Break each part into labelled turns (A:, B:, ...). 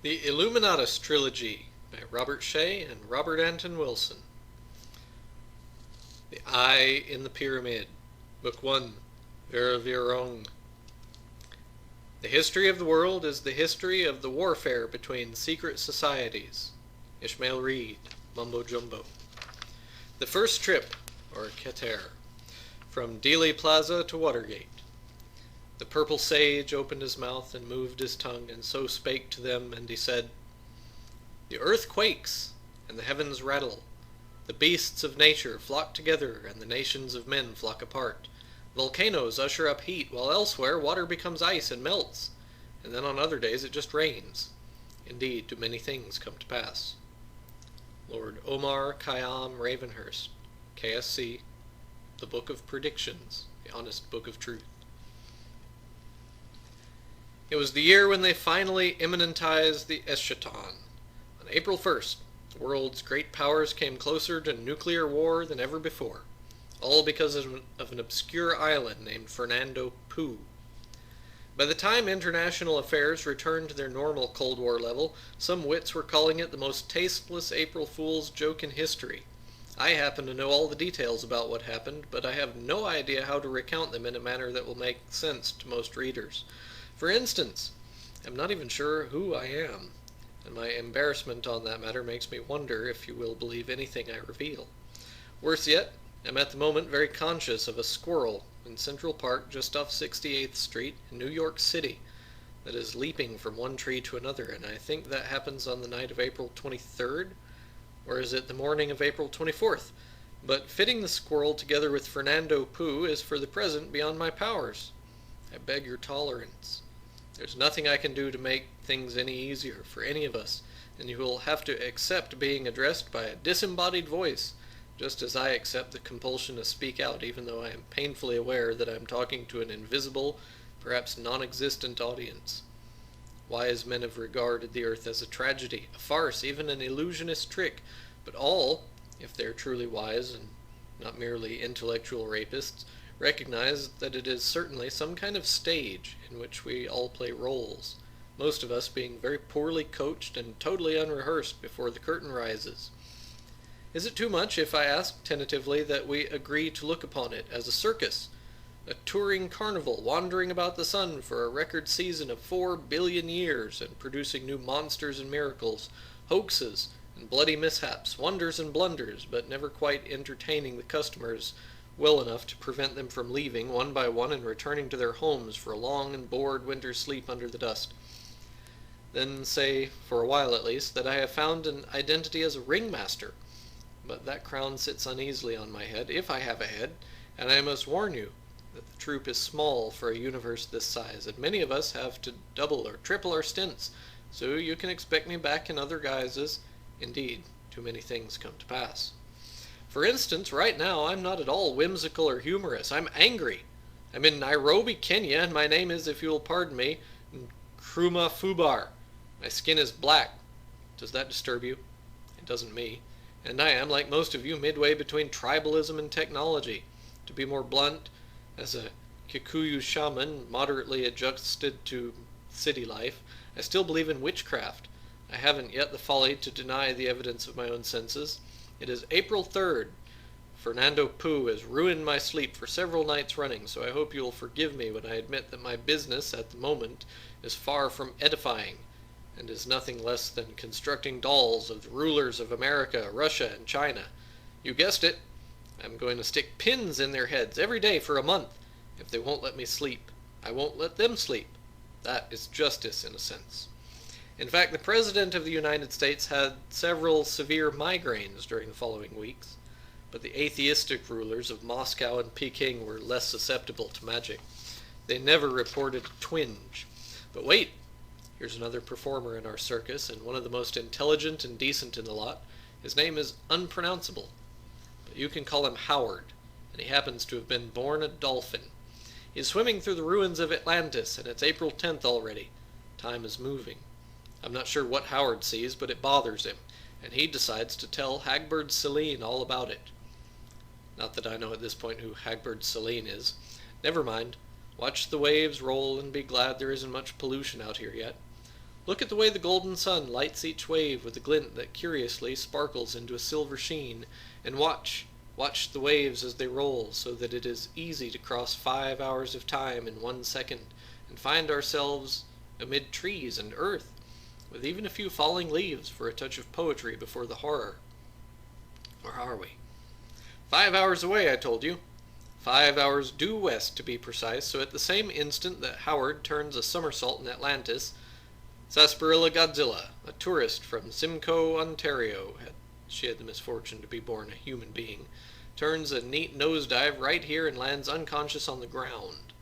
A: The Illuminatus Trilogy by Robert Shea and Robert Anton Wilson. The Eye in the Pyramid. Book 1. Viravirong. The history of the world is the history of the warfare between secret societies. Ishmael Reed, Mumbo Jumbo. The first trip, or Keter, from Dealey Plaza to Watergate. The purple sage opened his mouth and moved his tongue, and so spake to them, and he said, The earth quakes, and the heavens rattle. The beasts of nature flock together, and the nations of men flock apart. Volcanoes usher up heat, while elsewhere water becomes ice and melts, and then on other days it just rains. Indeed, do many things come to pass. Lord Omar Khayyam Ravenhurst, KSC, The Book of Predictions, the honest book of truth. It was the year when they finally immanentized the eschaton. On April 1st, the world's great powers came closer to nuclear war than ever before, all because of an obscure island named Fernando Poo. By the time international affairs returned to their normal Cold War level, some wits were calling it the most tasteless April Fool's joke in history. I happen to know all the details about what happened, but I have no idea how to recount them in a manner that will make sense to most readers. For instance, I'm not even sure who I am, and my embarrassment on that matter makes me wonder if you will believe anything I reveal. Worse yet, I'm at the moment very conscious of a squirrel in Central Park just off 68th Street in New York City that is leaping from one tree to another, and I think that happens on the night of April 23rd, or is it the morning of April 24th? But fitting the squirrel together with Fernando Poo is for the present beyond my powers. I beg your tolerance. There's nothing I can do to make things any easier for any of us, and you will have to accept being addressed by a disembodied voice, just as I accept the compulsion to speak out, even though I am painfully aware that I am talking to an invisible, perhaps non-existent audience. Wise men have regarded the earth as a tragedy, a farce, even an illusionist trick, but all, if they are truly wise and not merely intellectual rapists, recognize that it is certainly some kind of stage in which we all play roles, most of us being very poorly coached and totally unrehearsed before the curtain rises. Is it too much if I ask tentatively that we agree to look upon it as a circus, a touring carnival wandering about the sun for a record season of 4 billion years and producing new monsters and miracles, hoaxes and bloody mishaps, wonders and blunders, but never quite entertaining the customers well enough to prevent them from leaving one by one and returning to their homes for a long and bored winter's sleep under the dust? Then say, for a while at least, that I have found an identity as a ringmaster, but that crown sits uneasily on my head, if I have a head, and I must warn you that the troop is small for a universe this size, and many of us have to double or triple our stints, so you can expect me back in other guises. Indeed, too many things come to pass. For instance, right now I'm not at all whimsical or humorous. I'm angry. I'm in Nairobi, Kenya, and my name is, if you will pardon me, Nkrumah Fubar. My skin is black. Does that disturb you? It doesn't me. And I am, like most of you, midway between tribalism and technology. To be more blunt, as a Kikuyu shaman moderately adjusted to city life, I still believe in witchcraft. I haven't yet the folly to deny the evidence of my own senses. It is April 3rd. Fernando Poo has ruined my sleep for several nights running, so I hope you will forgive me when I admit that my business at the moment is far from edifying, and is nothing less than constructing dolls of the rulers of America, Russia, and China. You guessed it. I'm going to stick pins in their heads every day for a month. If they won't let me sleep, I won't let them sleep. That is justice in a sense. In fact, the President of the United States had several severe migraines during the following weeks, but the atheistic rulers of Moscow and Peking were less susceptible to magic. They never reported a twinge. But wait! Here's another performer in our circus, and one of the most intelligent and decent in the lot. His name is unpronounceable, but you can call him Howard, and he happens to have been born a dolphin. He's swimming through the ruins of Atlantis, and it's April 10th already. Time is moving. I'm not sure what Howard sees, but it bothers him, and he decides to tell Hagbard Celine all about it. Not that I know at this point who Hagbard Celine is. Never mind. Watch the waves roll and be glad there isn't much pollution out here yet. Look at the way the golden sun lights each wave with a glint that curiously sparkles into a silver sheen, and watch the waves as they roll, so that it is easy to cross 5 hours of time in 1 second, and find ourselves amid trees and earth, with even a few falling leaves for a touch of poetry before the horror. Where are we? 5 hours away, I told you. 5 hours due west, to be precise, so at the same instant that Howard turns a somersault in Atlantis, Sarsaparilla Godzilla, a tourist from Simcoe, Ontario, she had the misfortune to be born a human being, turns a neat nosedive right here and lands unconscious on the ground.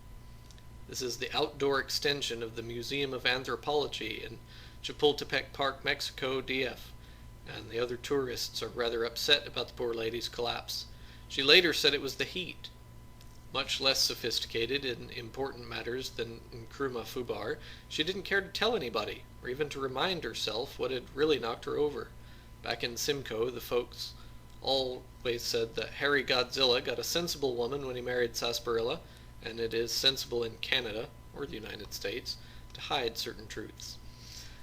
A: This is the outdoor extension of the Museum of Anthropology in Chapultepec Park, Mexico, DF, and the other tourists are rather upset about the poor lady's collapse. She later said it was the heat. Much less sophisticated in important matters than Nkrumah Fubar, she didn't care to tell anybody, or even to remind herself what had really knocked her over. Back in Simcoe, the folks always said that Harry Godzilla got a sensible woman when he married Sarsaparilla, and it is sensible in Canada, or the United States, to hide certain truths.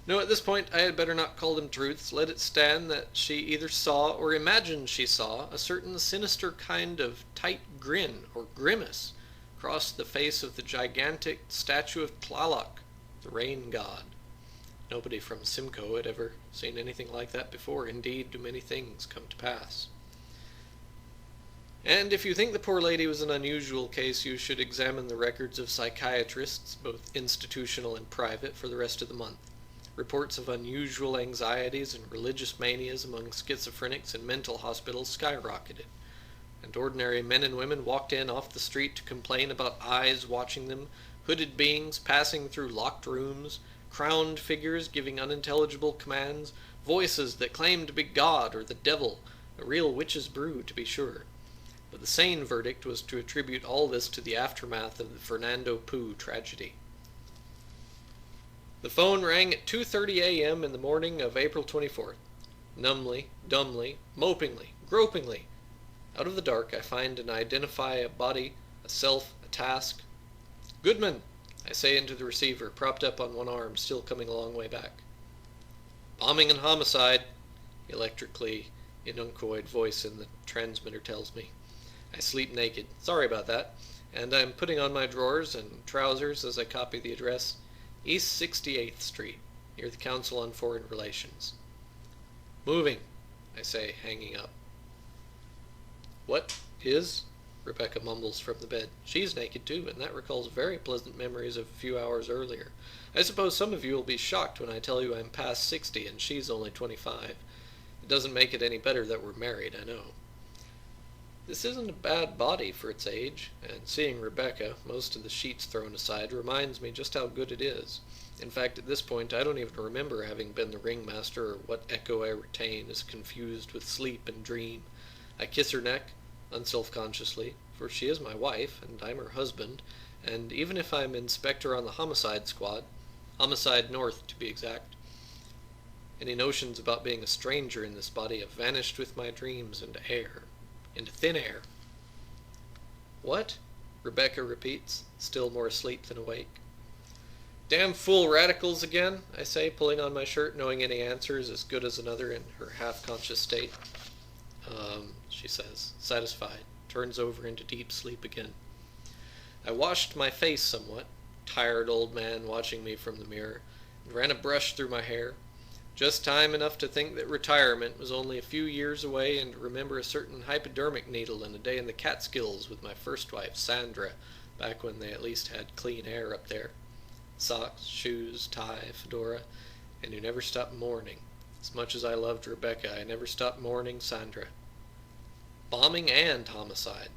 A: No, at this point I had better not call them truths. Let it stand that she either saw or imagined she saw a certain sinister kind of tight grin or grimace cross the face of the gigantic statue of Tlaloc, the rain god. Nobody from Simcoe had ever seen anything like that before. Indeed, do many things come to pass. And if you think the poor lady was an unusual case, you should examine the records of psychiatrists, both institutional and private, for the rest of the month. Reports of unusual anxieties and religious manias among schizophrenics in mental hospitals skyrocketed, and ordinary men and women walked in off the street to complain about eyes watching them, hooded beings passing through locked rooms, crowned figures giving unintelligible commands, voices that claimed to be God or the devil, a real witch's brew, to be sure. But the sane verdict was to attribute all this to the aftermath of the Fernando Poo tragedy. The phone rang at 2:30 a.m. in the morning of April 24th. Numbly, dumbly, mopingly, gropingly, out of the dark I find and identify a body, a self, a task. "Goodman," I say into the receiver, propped up on one arm, still coming a long way back. "Bombing and homicide," the electrically inuncoid voice in the transmitter tells me. I sleep naked. Sorry about that. And I'm putting on my drawers and trousers as I copy the address. East 68th Street, near the Council on Foreign Relations. "Moving," I say, hanging up. "What is?" Rebecca mumbles from the bed. She's naked too, and that recalls very pleasant memories of a few hours earlier. I suppose some of you will be shocked when I tell you I'm past 60 and she's only 25. It doesn't make it any better that we're married, I know. This isn't a bad body for its age, and seeing Rebecca, most of the sheets thrown aside, reminds me just how good it is. In fact, at this point, I don't even remember having been the ringmaster, or what echo I retain is confused with sleep and dream. I kiss her neck, unselfconsciously, for she is my wife, and I'm her husband, and even if I'm inspector on the homicide squad, Homicide North to be exact, any notions about being a stranger in this body have vanished with my dreams into air. Into thin air. "What?" Rebecca repeats, still more asleep than awake. "Damn fool radicals again," I say, pulling on my shirt, knowing any answer is as good as another in her half-conscious state. She says, satisfied, turns over into deep sleep again. I washed my face somewhat, tired old man watching me from the mirror, and ran a brush through my hair. Just time enough to think that retirement was only a few years away, and to remember a certain hypodermic needle and a day in the Catskills with my first wife, Sandra, back when they at least had clean air up there. Socks, shoes, tie, fedora, and you never stopped mourning. As much as I loved Rebecca, I never stopped mourning Sandra. Bombing and homicide.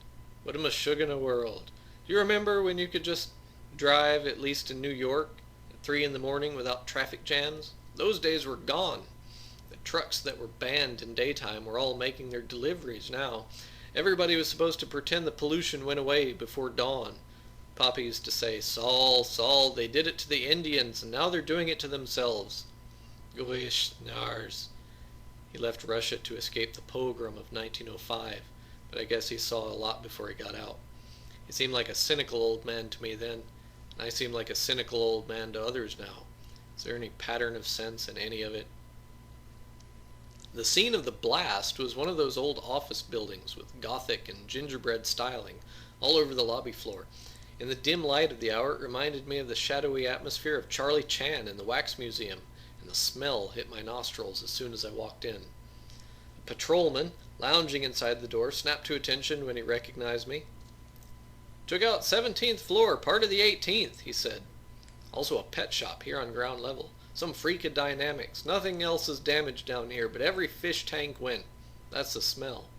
A: What a mashugana world. Do you remember when you could just drive, at least in New York, at 3 in the morning without traffic jams? Those days were gone. The trucks that were banned in daytime were all making their deliveries now. Everybody was supposed to pretend the pollution went away before dawn. Papa used to say, "Saul, Saul, they did it to the Indians, and now they're doing it to themselves." Goish, nars. He left Russia to escape the pogrom of 1905, but I guess he saw a lot before he got out. He seemed like a cynical old man to me then, and I seem like a cynical old man to others now. Is there any pattern of sense in any of it? The scene of the blast was one of those old office buildings with Gothic and gingerbread styling all over the lobby floor. In the dim light of the hour, it reminded me of the shadowy atmosphere of Charlie Chan in the Wax Museum, and the smell hit my nostrils as soon as I walked in. A patrolman, lounging inside the door, snapped to attention when he recognized me. "Took out 17th floor, part of the 18th," he said. "Also a pet shop here on ground level. Some freak of dynamics. Nothing else is damaged down here, but every fish tank went. That's the smell."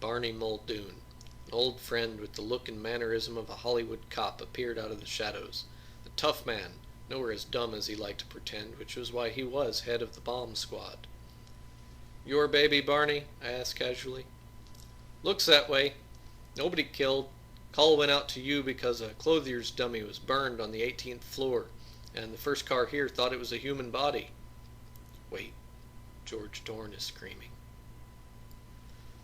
A: Barney Muldoon, an old friend with the look and mannerism of a Hollywood cop, appeared out of the shadows. The tough man, nowhere as dumb as he liked to pretend, which was why he was head of the bomb squad. "Your baby, Barney?" I asked casually. "Looks that way. Nobody killed. Call went out to you because a clothier's dummy was burned on the 18th floor, and the first car here thought it was a human body." "Wait, George Dorn is screaming."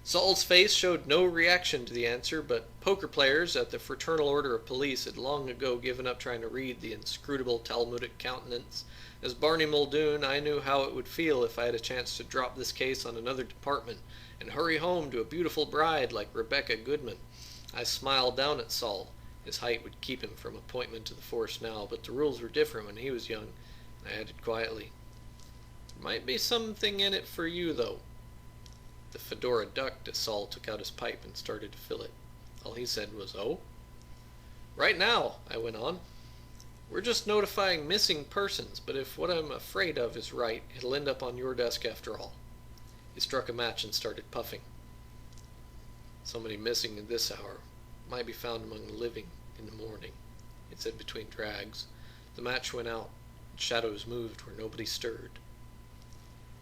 A: Saul's face showed no reaction to the answer, but poker players at the Fraternal Order of Police had long ago given up trying to read the inscrutable Talmudic countenance. As Barney Muldoon, I knew how it would feel if I had a chance to drop this case on another department and hurry home to a beautiful bride like Rebecca Goodman. I smiled down at Saul. His height would keep him from appointment to the force now, but the rules were different when he was young. I added quietly, "There might be something in it for you, though." The fedora ducked as Saul took out his pipe and started to fill it. All he said was, "Oh?" "Right now," I went on, "we're just notifying missing persons, but if what I'm afraid of is right, it'll end up on your desk after all." He struck a match and started puffing. "Somebody missing at this hour might be found among the living in the morning," he said between drags. The match went out, and shadows moved where nobody stirred.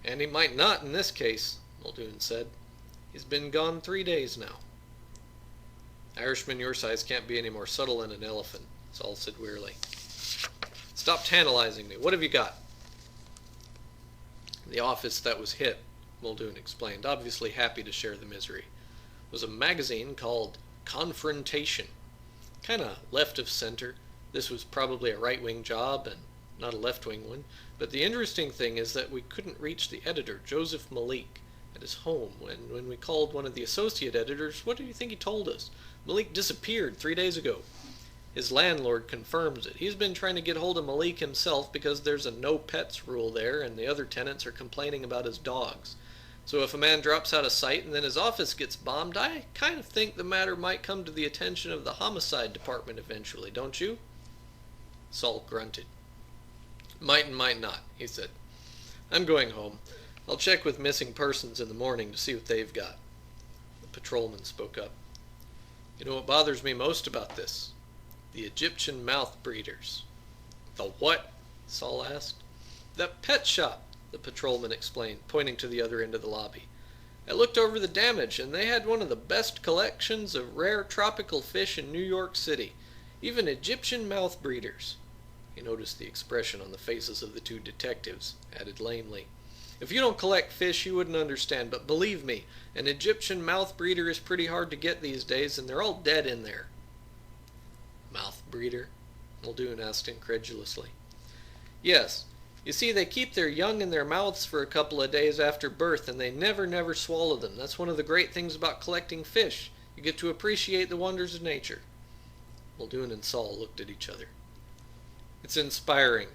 A: "And he might not in this case," Muldoon said. "He's been gone 3 days now." "Irishman your size can't be any more subtle than an elephant," Saul said wearily. "Stop tantalizing me. What have you got?" "The office that was hit," Muldoon explained, obviously happy to share the misery, "was a magazine called Confrontation. Kinda left of center. This was probably a right-wing job and not a left-wing one. But the interesting thing is that we couldn't reach the editor, Joseph Malik, at his home. When we called one of the associate editors, what do you think he told us? Malik disappeared 3 days ago. His landlord confirms it. He's been trying to get hold of Malik himself because there's a no pets rule there and the other tenants are complaining about his dogs. So if a man drops out of sight and then his office gets bombed, I kind of think the matter might come to the attention of the homicide department eventually, don't you?" Saul grunted. "Might and might not," he said. "I'm going home. I'll check with missing persons in the morning to see what they've got." The patrolman spoke up. "You know what bothers me most about this? The Egyptian mouth breeders." "The what?" Saul asked. "The pet shop," the patrolman explained, pointing to the other end of the lobby. "I looked over the damage, and they had one of the best collections of rare tropical fish in New York City. Even Egyptian mouth breeders." He noticed the expression on the faces of the two detectives, added lamely, "If you don't collect fish, you wouldn't understand, but believe me, an Egyptian mouth breeder is pretty hard to get these days, and they're all dead in there." "Mouth breeder?" Muldoon asked incredulously. "Yes. You see, they keep their young in their mouths for a couple of days after birth, and they never swallow them. That's one of the great things about collecting fish. You get to appreciate the wonders of nature." Muldoon and Saul looked at each other. "It's inspiring,"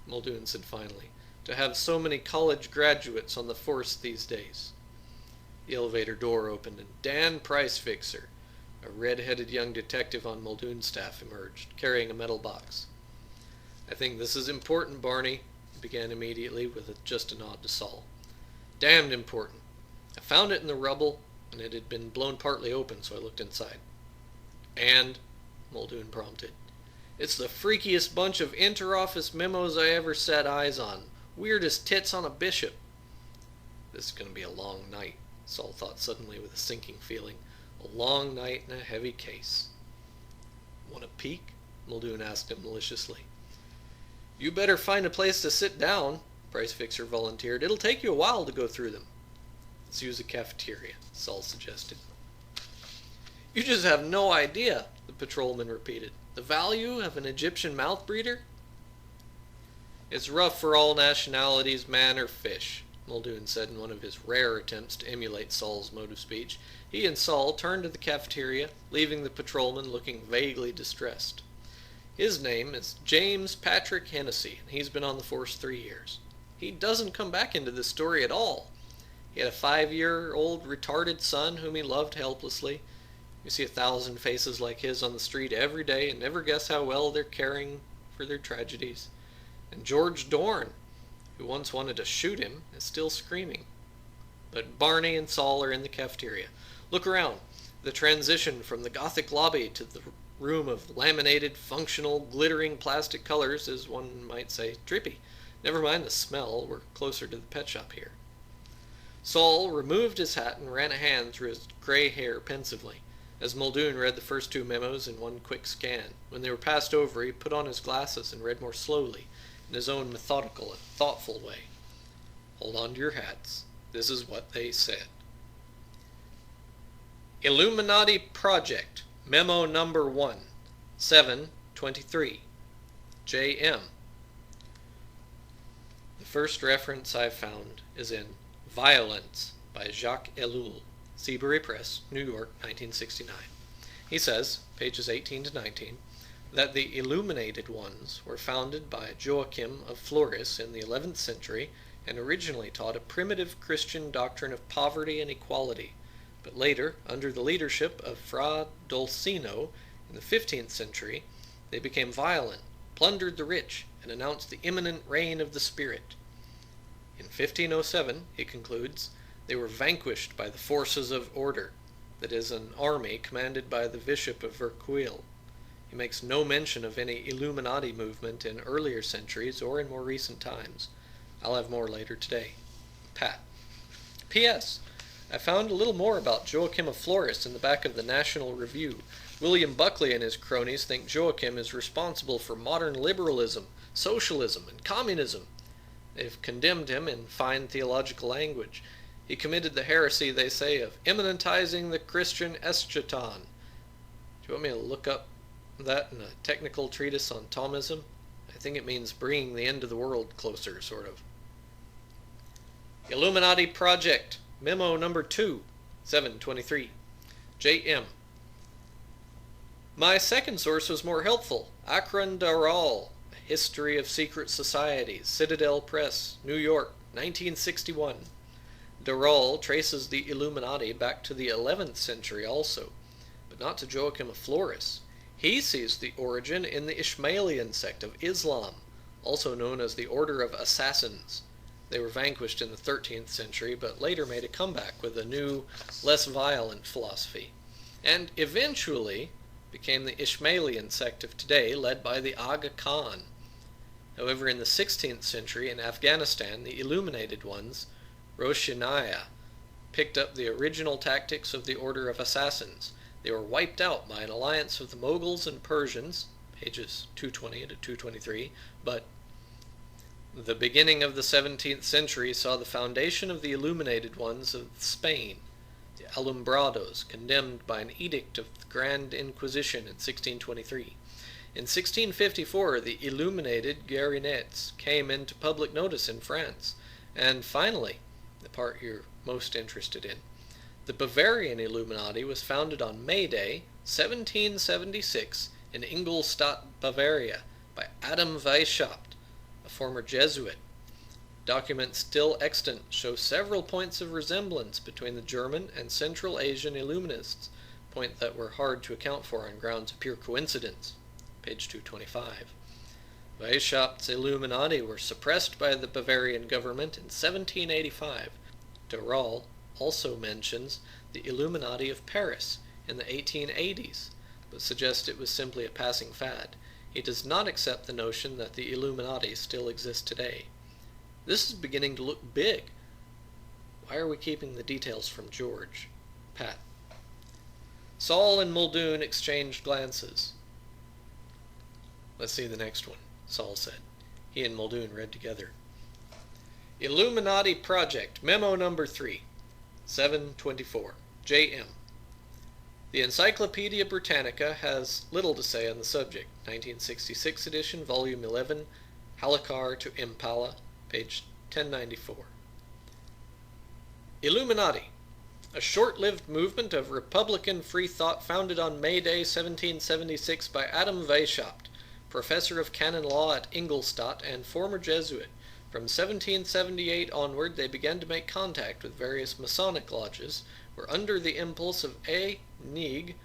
A: Muldoon said finally, "to have so many college graduates on the force these days." The elevator door opened and Dan Pricefixer, a red-headed young detective on Muldoon's staff, emerged, carrying a metal box. "I think this is important, Barney," he began immediately with just a nod to Saul. "Damned important. I found it in the rubble, and it had been blown partly open, so I looked inside." "And?" Muldoon prompted. "It's the freakiest bunch of inter-office memos I ever set eyes on. Weird as tits on a bishop." "This is going to be a long night," Saul thought suddenly with a sinking feeling. "A long night and a heavy case." "Want a peek?" Muldoon asked him maliciously. "You better find a place to sit down," Pricefixer volunteered. "It'll take you a while to go through them." "Let's use the cafeteria," Saul suggested. "You just have no idea," the patrolman repeated. "The value of an Egyptian mouth breeder?" It's rough for all nationalities, man or fish, Muldoon said in one of his rare attempts to emulate Saul's mode of speech. He and Saul turned to the cafeteria, leaving the patrolman looking vaguely distressed. His name is James Patrick Hennessy, and he's been on the force 3 years. He doesn't come back into this story at all. He had a 5-year-old retarded son whom he loved helplessly. You see 1,000 faces like his on the street every day and never guess how well they're caring for their tragedies. And George Dorn, who once wanted to shoot him, is still screaming. But Barney and Saul are in the cafeteria. Look around. The transition from the Gothic lobby to the room of laminated, functional, glittering plastic colors is, one might say, trippy. Never mind the smell, we're closer to the pet shop here. Saul removed his hat and ran a hand through his gray hair pensively, as Muldoon read the first 2 memos in one quick scan. When they were passed over, he put on his glasses and read more slowly, in his own methodical and thoughtful way. Hold on to your hats. This is what they said. Illuminati Project, Memo Number 1, 7/23, J.M. The first reference I've found is in Violence by Jacques Ellul, Seabury Press, New York, 1969. He says, pages 18 to 19, that the Illuminated Ones were founded by Joachim of Flores in the 11th century and originally taught a primitive Christian doctrine of poverty and equality, but later, under the leadership of Fra Dolcino in the 15th century, they became violent, plundered the rich, and announced the imminent reign of the Spirit. In 1507, he concludes, they were vanquished by the forces of order, that is, an army commanded by the Bishop of Verquil. He makes no mention of any Illuminati movement in earlier centuries or in more recent times. I'll have more later today. Pat. P.S. I found a little more about Joachim of Flores in the back of the National Review. William Buckley and his cronies think Joachim is responsible for modern liberalism, socialism, and communism. They've condemned him in fine theological language. He committed the heresy, they say, of immanentizing the Christian eschaton. Do you want me to look up that in a technical treatise on Thomism? I think it means bringing the end of the world closer, sort of. Illuminati Project, Memo Number 2, 7/23, J.M. My second source was more helpful. Akron Daral, A History of Secret Societies, Citadel Press, New York, 1961. Daral traces the Illuminati back to the 11th century also, but not to Joachim of Flores. He sees the origin in the Ismailian sect of Islam, also known as the Order of Assassins. They were vanquished in the 13th century, but later made a comeback with a new, less violent philosophy, and eventually became the Ismailian sect of today, led by the Aga Khan. However, in the 16th century in Afghanistan, the Illuminated Ones, Roshaniya, picked up the original tactics of the Order of Assassins. They were wiped out by an alliance of the Mughals and Persians, pages 220 to 223, but the beginning of the 17th century saw the foundation of the Illuminated Ones of Spain, the Alumbrados, condemned by an edict of the Grand Inquisition in 1623. In 1654, the Illuminated Guerinettes came into public notice in France, and finally, the part you're most interested in, the Bavarian Illuminati was founded on May Day, 1776, in Ingolstadt, Bavaria, by Adam Weishaupt, a former Jesuit. Documents still extant show several points of resemblance between the German and Central Asian Illuminists, point that were hard to account for on grounds of pure coincidence. Page 225. Weishaupt's Illuminati were suppressed by the Bavarian government in 1785. Daral also mentions the Illuminati of Paris in the 1880s, but suggests it was simply a passing fad. He does not accept the notion that the Illuminati still exist today. This is beginning to look big. Why are we keeping the details from George? Pat. Saul and Muldoon exchanged glances. Let's see the next one, Saul said. He and Muldoon read together. Illuminati Project, Memo Number 3, 7/24, J.M. The Encyclopedia Britannica has little to say on the subject. 1966 edition, Volume 11, Halakar to Impala, page 1094. Illuminati, a short-lived movement of Republican free thought founded on May Day 1776 by Adam Weishaupt, professor of canon law at Ingolstadt and former Jesuit. From 1778 onward they began to make contact with various Masonic lodges, where under the impulse of A. Neig,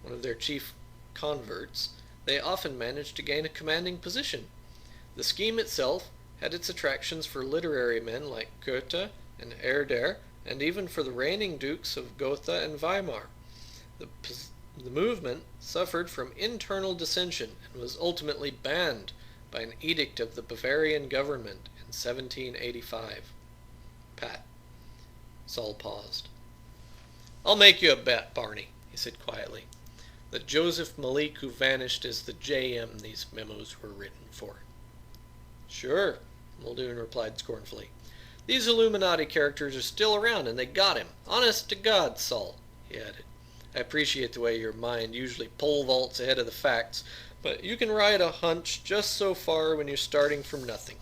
A: one of their chief converts, they often managed to gain a commanding position. The scheme itself had its attractions for literary men like Goethe and Herder, and even for the reigning dukes of Gotha and Weimar. The movement suffered from internal dissension and was ultimately banned by an edict of the Bavarian government in 1785. Pat. Saul paused. "I'll make you a bet, Barney," he said quietly, "that Joseph Malik, who vanished, is the JM these memos were written for." "Sure," Muldoon replied scornfully. "These Illuminati characters are still around, and they got him. Honest to God, Saul," he added. "I appreciate the way your mind usually pole vaults ahead of the facts, but you can ride a hunch just so far when you're starting from nothing."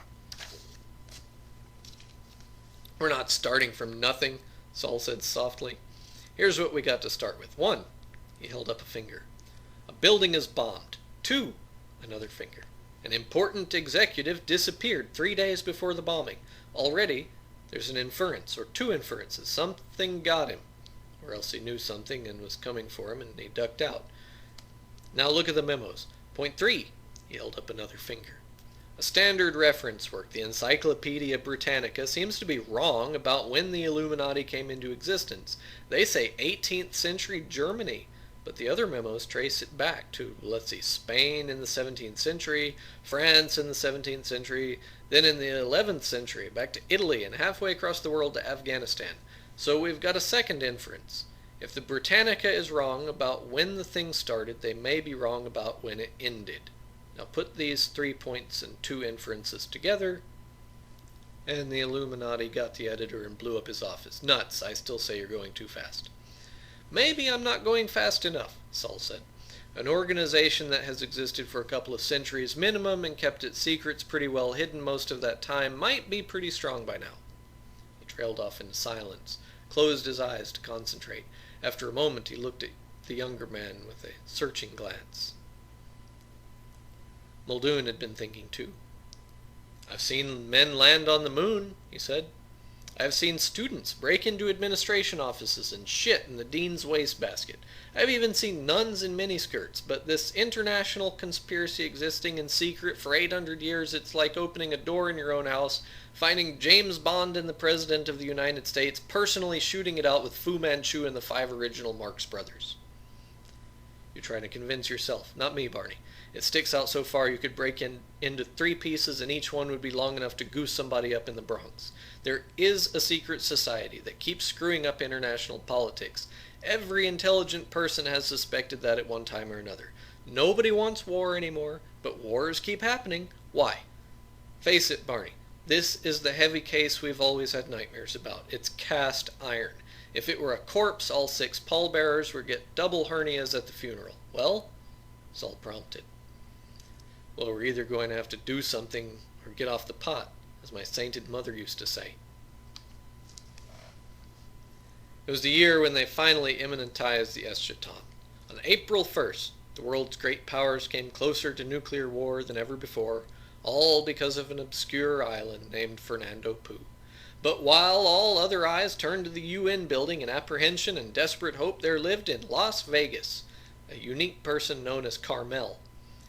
A: "We're not starting from nothing," Saul said softly. "Here's what we got to start with. 1, he held up a finger. "A building is bombed. 2, another finger. "An important executive disappeared 3 days before the bombing. Already, there's an inference, or 2 inferences. Something got him, or else he knew something and was coming for him and he ducked out. Now look at the memos. Point 3, he held up another finger. "A standard reference work, the Encyclopedia Britannica, seems to be wrong about when the Illuminati came into existence. They say 18th century Germany, but the other memos trace it back to, Spain in the 17th century, France in the 17th century, then in the 11th century, back to Italy, and halfway across the world to Afghanistan. So we've got a second inference. If the Britannica is wrong about when the thing started, they may be wrong about when it ended. Now put these 3 points and 2 inferences together," and the Illuminati got the editor and blew up his office. "Nuts, I still say you're going too fast." "Maybe I'm not going fast enough," Saul said. "An organization that has existed for a couple of centuries minimum and kept its secrets pretty well hidden most of that time might be pretty strong by now." He trailed off into silence, closed his eyes to concentrate. After a moment he looked at the younger man with a searching glance. Muldoon had been thinking too. "I've seen men land on the moon," he said. "I've seen students break into administration offices and shit in the dean's wastebasket. I've even seen nuns in miniskirts, but this international conspiracy existing in secret for 800 years, it's like opening a door in your own house, finding James Bond and the President of the United States, personally shooting it out with Fu Manchu and the 5 original Marx Brothers." "You're trying to convince yourself, not me, Barney. It sticks out so far you could break into 3 pieces and each one would be long enough to goose somebody up in the Bronx. There is a secret society that keeps screwing up international politics. Every intelligent person has suspected that at one time or another. Nobody wants war anymore, but wars keep happening. Why? Face it, Barney, this is the heavy case we've always had nightmares about. It's cast iron. If it were a corpse, all 6 pallbearers would get double hernias at the funeral. Well?" Saul prompted. "Well, we're either going to have to do something or get off the pot, as my sainted mother used to say." It was the year when they finally imminentized the eschaton. On April 1st, the world's great powers came closer to nuclear war than ever before, all because of an obscure island named Fernando Poo. But while all other eyes turned to the UN building in apprehension and desperate hope, there lived in Las Vegas a unique person known as Carmel.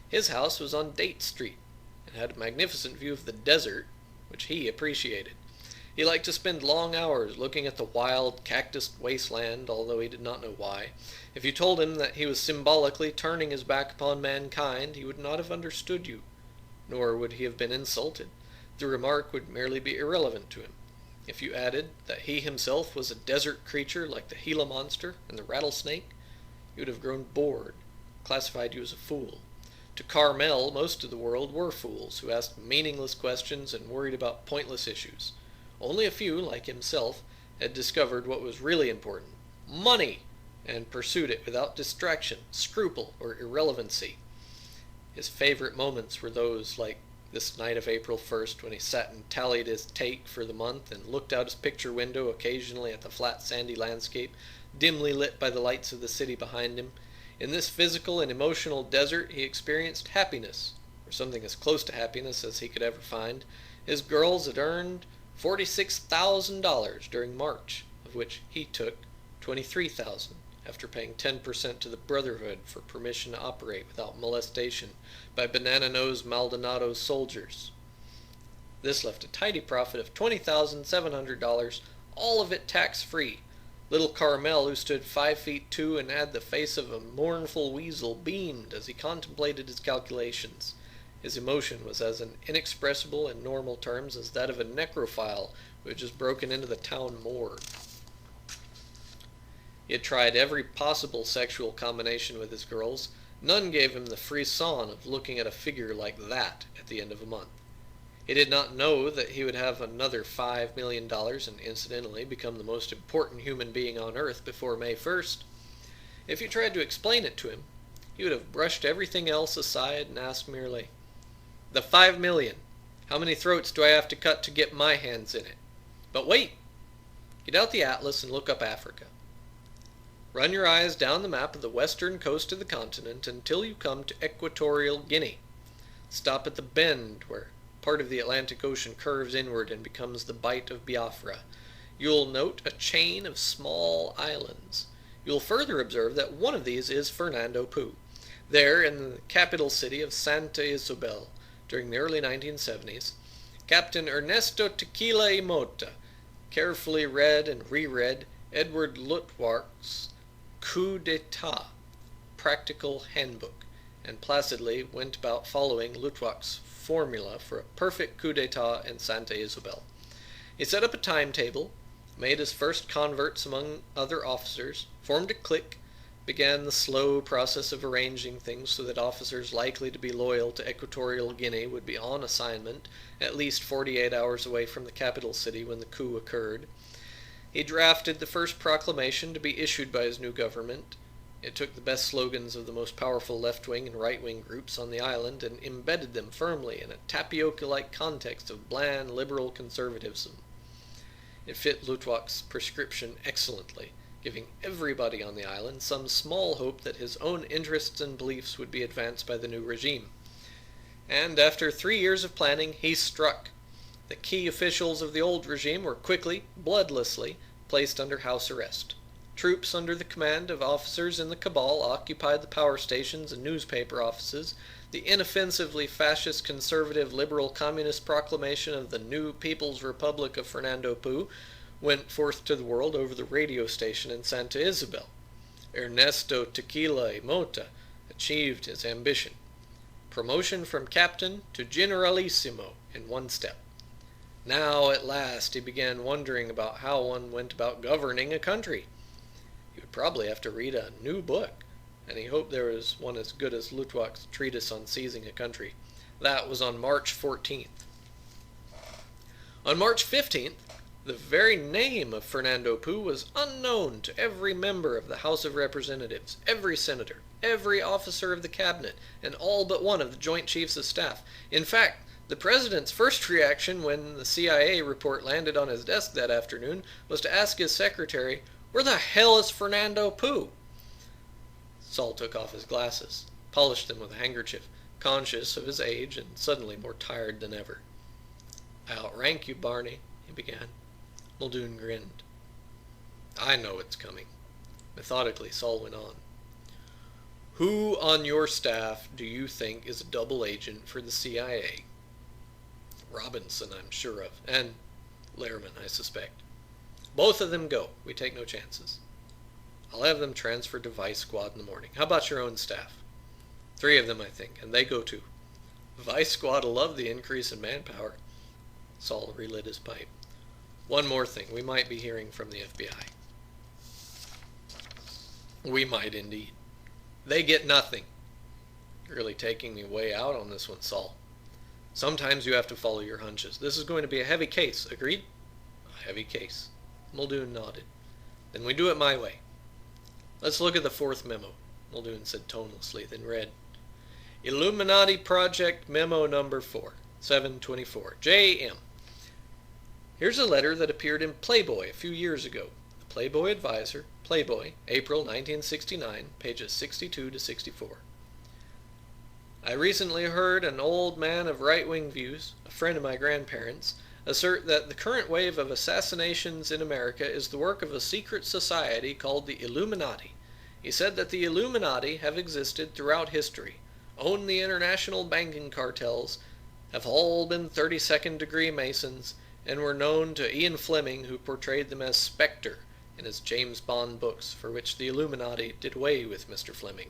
A: His house was on Date Street and had a magnificent view of the desert, which he appreciated. He liked to spend long hours looking at the wild, cactused wasteland, although he did not know why. If you told him that he was symbolically turning his back upon mankind, he would not have understood you, nor would he have been insulted. The remark would merely be irrelevant to him. If you added that he himself was a desert creature like the Gila monster and the rattlesnake, he would have grown bored, classified you as a fool. To Carmel, most of the world were fools who asked meaningless questions and worried about pointless issues. Only a few, like himself, had discovered what was really important: money, and pursued it without distraction, scruple, or irrelevancy. His favorite moments were those like This night of April 1st, when he sat and tallied his take for the month and looked out his picture window occasionally at the flat sandy landscape, dimly lit by the lights of the city behind him, in this physical and emotional desert he experienced happiness, or something as close to happiness as he could ever find. His girls had earned $46,000 during March, of which he took $23,000, after paying 10% to the Brotherhood for permission to operate without molestation by Banana-Nose Maldonado's soldiers. This left a tidy profit of $20,700, all of it tax-free. Little Carmel, who stood 5 feet 2 and had the face of a mournful weasel, beamed as he contemplated his calculations. His emotion was as inexpressible in normal terms as that of a necrophile who had just broken into the town morgue. He had tried every possible sexual combination with his girls. None gave him the frisson of looking at a figure like that at the end of a month. He did not know that he would have another $5 million and incidentally become the most important human being on earth before May 1st. If you tried to explain it to him, he would have brushed everything else aside and asked merely, "The $5 million, how many throats do I have to cut to get my hands in it? But wait! Get out the atlas and look up Africa. Run your eyes down the map of the western coast of the continent until you come to Equatorial Guinea. Stop at the bend where part of the Atlantic Ocean curves inward and becomes the Bight of Biafra. You'll note a chain of small islands. You'll further observe that one of these is Fernando Poo. There, in the capital city of Santa Isabel, during the early 1970s, Captain Ernesto Tequila y Mota carefully read and reread Edward Luttwak's Coup d'etat, practical handbook, and placidly went about following Luttwak's formula for a perfect coup d'etat in Santa Isabel. He set up a timetable, made his first converts among other officers, formed a clique, began the slow process of arranging things so that officers likely to be loyal to Equatorial Guinea would be on assignment at least 48 hours away from the capital city when the coup occurred. He drafted the first proclamation to be issued by his new government. It took the best slogans of the most powerful left-wing and right-wing groups on the island and embedded them firmly in a tapioca-like context of bland liberal conservatism. It fit Luttwak's prescription excellently, giving everybody on the island some small hope that his own interests and beliefs would be advanced by the new regime. And after 3 years of planning, he struck. The key officials of the old regime were quickly, bloodlessly, placed under house arrest. Troops under the command of officers in the cabal occupied the power stations and newspaper offices. The inoffensively fascist, conservative, liberal, communist proclamation of the new People's Republic of Fernando Poo went forth to the world over the radio station in Santa Isabel. Ernesto Tequila y Mota achieved his ambition. Promotion from captain to generalissimo in one step. Now, at last, he began wondering about how one went about governing a country. He would probably have to read a new book, and he hoped there was one as good as Luttwak's treatise on seizing a country. That was on March 14th. On March 15th, the very name of Fernando Poo was unknown to every member of the House of Representatives, every senator, every officer of the cabinet, and all but one of the Joint Chiefs of Staff. In fact, the president's first reaction when the CIA report landed on his desk that afternoon was to ask his secretary, "Where the hell is Fernando Poo?" Saul took off his glasses, polished them with a handkerchief, conscious of his age and suddenly more tired than ever. "I outrank you, Barney," he began. Muldoon grinned. "I know it's coming." Methodically, Saul went on. "Who on your staff do you think is a double agent for the CIA?" "Robinson, I'm sure of. And Lehrman, I suspect." "Both of them go. We take no chances." "I'll have them transferred to Vice Squad in the morning. How about your own staff?" "3 of them, I think, and they go too." "Vice Squad will love the increase in manpower." Saul relit his pipe. "One more thing. We might be hearing from the FBI." "We might indeed." "They get nothing." "You're really taking me way out on this one, Saul." "Sometimes you have to follow your hunches. This is going to be a heavy case. Agreed?" "A heavy case." Muldoon nodded. "Then we do it my way." "Let's look at the 4th memo," Muldoon said tonelessly, then read, "Illuminati Project Memo Number 4. 7/24. J.M. Here's a letter that appeared in Playboy a few years ago. The Playboy Advisor, Playboy, April 1969, pages 62 to 64. I recently heard an old man of right-wing views, a friend of my grandparents', assert that the current wave of assassinations in America is the work of a secret society called the Illuminati. He said that the Illuminati have existed throughout history, own the international banking cartels, have all been 32nd degree Masons, and were known to Ian Fleming, who portrayed them as Spectre in his James Bond books, for which the Illuminati did away with Mr. Fleming.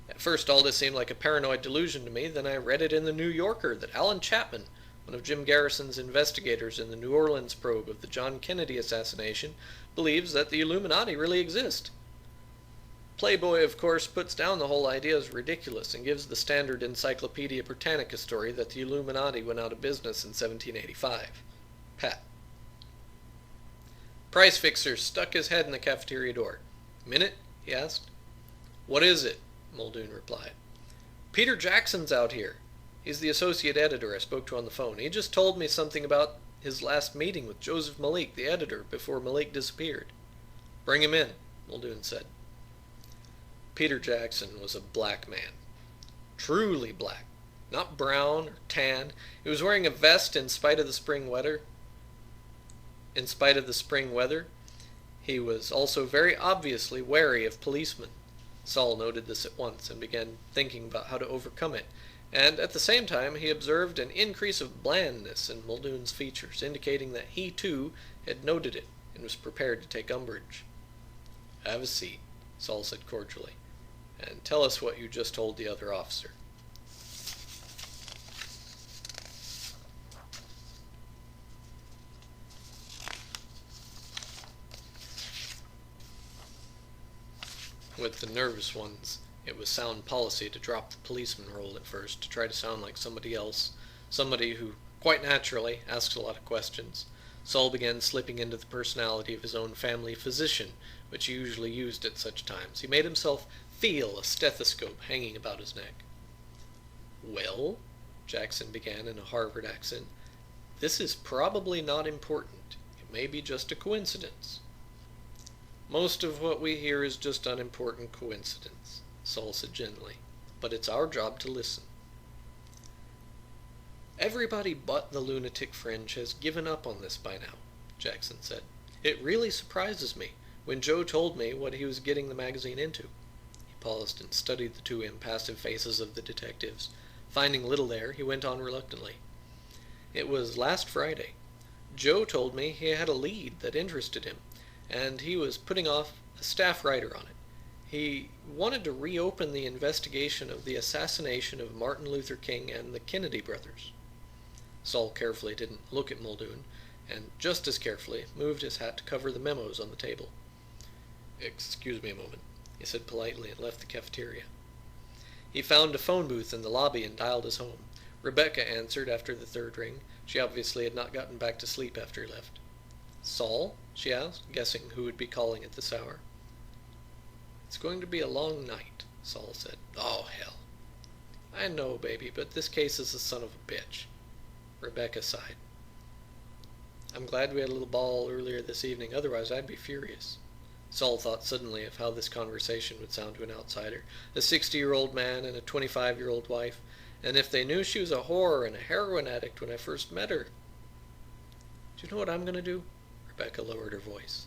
A: At first all this seemed like a paranoid delusion to me, then I read it in the New Yorker that Alan Chapman, one of Jim Garrison's investigators in the New Orleans probe of the John Kennedy assassination, believes that the Illuminati really exist. Playboy, of course, puts down the whole idea as ridiculous and gives the standard Encyclopedia Britannica story that the Illuminati went out of business in 1785. Pat. Price Fixer stuck his head in the cafeteria door. "Minute?" he asked. "What is it?" Muldoon replied. "Peter Jackson's out here. He's the associate editor I spoke to on the phone. He just told me something about his last meeting with Joseph Malik, the editor, before Malik disappeared." "Bring him in," Muldoon said. Peter Jackson was a black man. Truly black. Not brown or tan. He was wearing a vest in spite of the spring weather. He was also very obviously wary of policemen. Saul noted this at once and began thinking about how to overcome it, and at the same time he observed an increase of blandness in Muldoon's features, indicating that he too had noted it and was prepared to take umbrage. "Have a seat," Saul said cordially, "and tell us what you just told the other officer." With the nervous ones, it was sound policy to drop the policeman role at first, to try to sound like somebody else, somebody who, quite naturally, asks a lot of questions. Saul began slipping into the personality of his own family physician, which he usually used at such times. He made himself feel a stethoscope hanging about his neck. "Well," Jackson began in a Harvard accent, "this is probably not important. It may be just a coincidence." "Most of what we hear is just unimportant coincidence," Saul said gently, "but it's our job to listen." "Everybody but the lunatic fringe has given up on this by now," Jackson said. "It really surprises me when Joe told me what he was getting the magazine into." He paused and studied the two impassive faces of the detectives. Finding little there, he went on reluctantly. "It was last Friday. Joe told me he had a lead that interested him, and he was putting off a staff writer on it. He wanted to reopen the investigation of the assassination of Martin Luther King and the Kennedy brothers." Saul carefully didn't look at Muldoon, and just as carefully moved his hat to cover the memos on the table. "Excuse me a moment," he said politely, and left the cafeteria. He found a phone booth in the lobby and dialed his home. Rebecca answered after the third ring. She obviously had not gotten back to sleep after he left. "Saul?" she asked, guessing who would be calling at this hour. "It's going to be a long night," Saul said. "Oh, hell." "I know, baby, but this case is a son of a bitch." Rebecca sighed. "I'm glad we had a little ball earlier this evening, otherwise I'd be furious." Saul thought suddenly of how this conversation would sound to an outsider, a 60-year-old man and a 25-year-old wife, and if they knew she was a whore and a heroin addict when I first met her. "Do you know what I'm going to do?" Rebecca lowered her voice.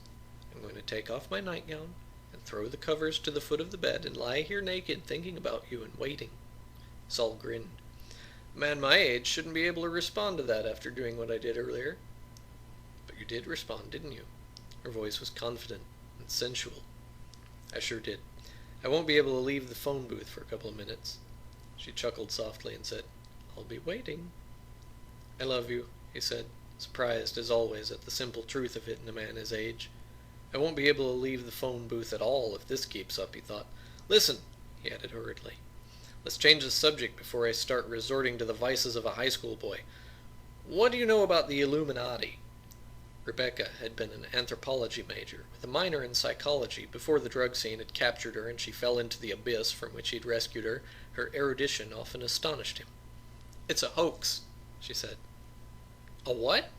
A: "I'm going to take off my nightgown and throw the covers to the foot of the bed and lie here naked thinking about you and waiting." Saul grinned. "A man my age shouldn't be able to respond to that after doing what I did earlier." "But you did respond, didn't you?" Her voice was confident and sensual. "I sure did. I won't be able to leave the phone booth for a couple of minutes." She chuckled softly and said, "I'll be waiting." "I love you," he said, surprised as always at the simple truth of it in a man his age. "I won't be able to leave the phone booth at all if this keeps up," he thought. "Listen," he added hurriedly. "Let's change the subject before I start resorting to the vices of a high school boy. What do you know about the Illuminati?" Rebecca had been an anthropology major, with a minor in psychology, before the drug scene had captured her and she fell into the abyss from which he'd rescued her. Her erudition often astonished him. "It's a hoax," she said. A what?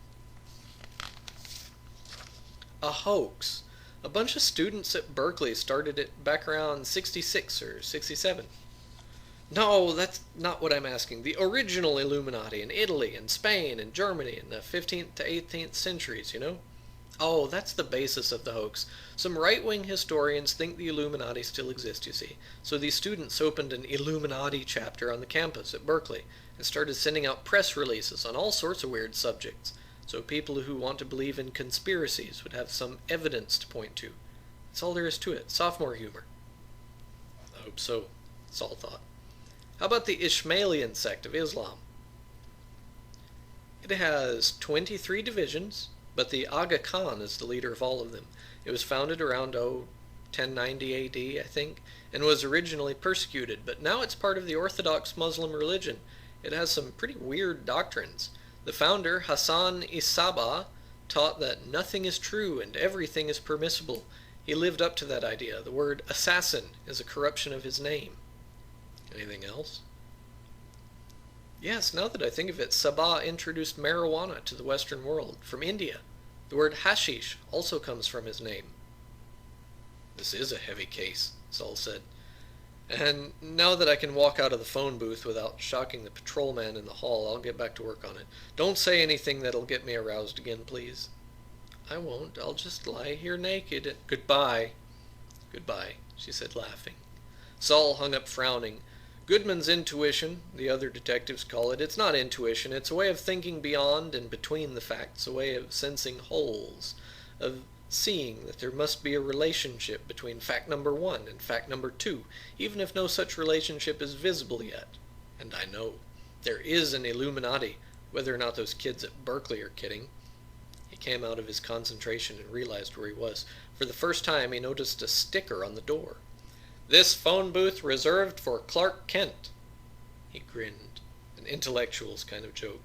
A: A hoax. A bunch of students at Berkeley started it back around 66 or 67. No, that's not what I'm asking. The original Illuminati in Italy and Spain and Germany in the 15th to 18th centuries, you know? Oh, that's the basis of the hoax. Some right-wing historians think the Illuminati still exist, you see. So these students opened an Illuminati chapter on the campus at Berkeley and started sending out press releases on all sorts of weird subjects. So people who want to believe in conspiracies would have some evidence to point to. That's all there is to it. Sophomore humor. I hope so, Saul thought. How about the Ismailian sect of Islam? It has 23 divisions, but the Aga Khan is the leader of all of them. It was founded around 1090 AD, I think, and was originally persecuted, but now it's part of the Orthodox Muslim religion. It has some pretty weird doctrines. The founder, Hassan Isaba, taught that nothing is true and everything is permissible. He lived up to that idea. The word assassin is a corruption of his name. Anything else? Yes, now that I think of it, Sabah introduced marijuana to the Western world from India. The word hashish also comes from his name. This is a heavy case, Saul said. And now that I can walk out of the phone booth without shocking the patrolman in the hall, I'll get back to work on it. Don't say anything that'll get me aroused again, please. I won't. I'll just lie here naked. Goodbye. Goodbye, she said, laughing. Saul hung up frowning. Goodman's intuition, the other detectives call it, it's not intuition, it's a way of thinking beyond and between the facts, a way of sensing holes, of seeing that there must be a relationship between fact number 1 and fact number 2, even if no such relationship is visible yet. And I know. There is an Illuminati, whether or not those kids at Berkeley are kidding. He came out of his concentration and realized where he was. For the first time, he noticed a sticker on the door. This phone booth reserved for Clark Kent. He grinned, an intellectual's kind of joke.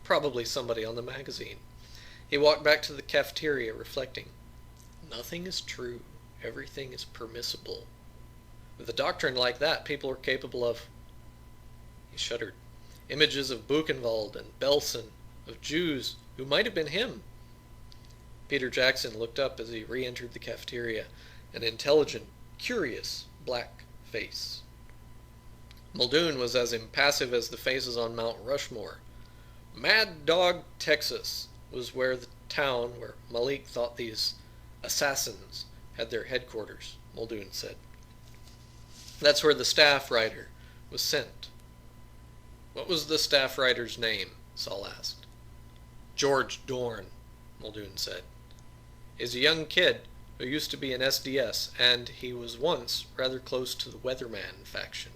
A: Probably somebody on the magazine. He walked back to the cafeteria, reflecting. Nothing is true. Everything is permissible. With a doctrine like that, people are capable of... He shuddered. Images of Buchenwald and Belsen, of Jews who might have been him. Peter Jackson looked up as he re-entered the cafeteria, an intelligent, curious black face. Muldoon was as impassive as the faces on Mount Rushmore. Mad Dog, Texas was where the town where Malik thought these assassins had their headquarters, Muldoon said. That's where the staff writer was sent. What was the staff writer's name? Saul asked. George Dorn, Muldoon said. He's a young kid who used to be in SDS, and he was once rather close to the Weatherman faction.